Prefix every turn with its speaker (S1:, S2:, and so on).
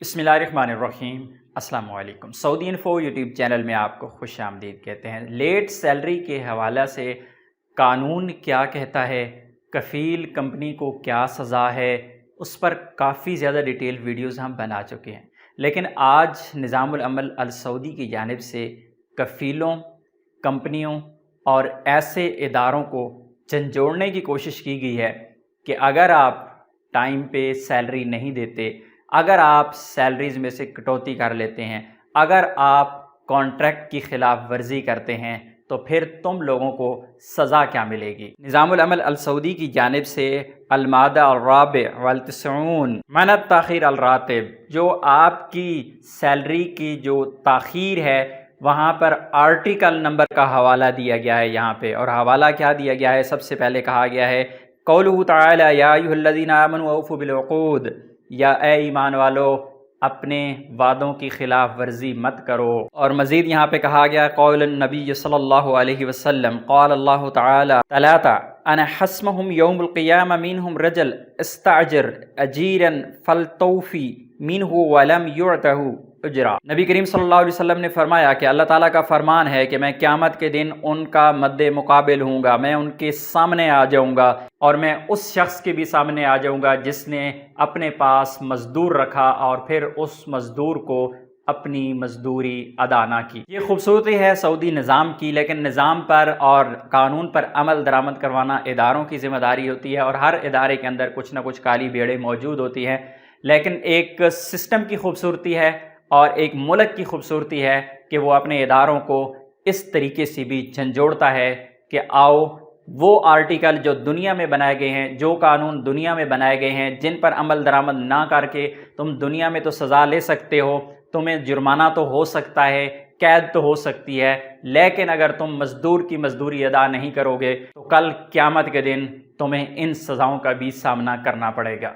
S1: बिस्मिल्लाहिर्रहमानिर्रहीम। अस्सलाम वालेकुम। सऊदी इन्फो यूट्यूब चैनल में आपको खुश आमदीद कहते हैं। लेट सैलरी के हवाले से कानून क्या कहता है, कफ़ील कंपनी को क्या सज़ा है, उस पर काफ़ी ज़्यादा डिटेल वीडियोज़ हम बना चुके हैं। लेकिन आज निज़ामुल अमल अल सऊदी की जानिब से कफ़ीलों, कंपनियों और ऐसे इदारों को झंझोड़ने की कोशिश की गई है कि अगर आप टाइम पे सैलरी नहीं देते, अगर आप सैलरीज़ में से कटौती कर लेते हैं, अगर आप कॉन्ट्रैक्ट की ख़िलाफ़ वर्जी करते हैं, तो फिर तुम लोगों को सज़ा क्या मिलेगी। निज़ामुल अमल अल सऊदी की जानिब से अल-मादा अल-राबिअ वल-तिस्ऊन मन अत-ताख़ीर अल-रातिब, जो आपकी सैलरी की जो ताख़ीर है वहाँ पर आर्टिकल नंबर का हवाला दिया गया है यहाँ पे। और हवाला क्या दिया गया है? सबसे पहले कहा गया है कौलुहु तआला या अय्युहल्लज़ीना आमनू औफू बिल उक़ूद, या ए ईमान वालो अपने वादों की ख़िलाफ़ वर्जी मत करो। और मज़ीद यहाँ पे कहा गया कौलुन नबी सल्लल्लाहु अलैहि वसल्लम क़ाल अल्लाहु तआला तलाता अना हस्मुहुम यौमुल क़ियामा मिनहुम रजल इस्तअजर अजीरन फलतौफ़ी मिनहु वलम युअतहु उजरा। नबी करीम सल्लल्लाहु अलैहि वसल्लम ने फरमाया कि अल्लाह ताला का फरमान है कि मैं क़यामत के दिन उनका मद्दे मुकाबिल हूँगा, मैं उनके सामने आ जाऊँगा और मैं उस शख्स के भी सामने आ जाऊँगा जिसने अपने पास मज़दूर रखा और फिर उस मज़दूर को अपनी मजदूरी अदा ना की। ये खूबसूरती है सऊदी निज़ाम की, लेकिन निज़ाम पर और कानून पर अमल दरामद करवाना इदारों की ज़िम्मेदारी होती है और हर इदारे के अंदर कुछ ना कुछ काली भेड़ें मौजूद होती हैं। लेकिन एक सिस्टम की खूबसूरती है और एक मुल्क की खूबसूरती है कि वो अपने इदारों को इस तरीके से भी झंझोड़ता है कि आओ वो आर्टिकल जो दुनिया में बनाए गए हैं, जो कानून दुनिया में बनाए गए हैं, जिन पर अमल दरामद ना करके तुम दुनिया में तो सज़ा ले सकते हो, तुम्हें जुर्माना तो हो सकता है, कैद तो हो सकती है, लेकिन अगर तुम मज़दूर की मजदूरी अदा नहीं करोगे तो कल क़यामत के दिन तुम्हें इन सज़ाओं का भी सामना करना पड़ेगा।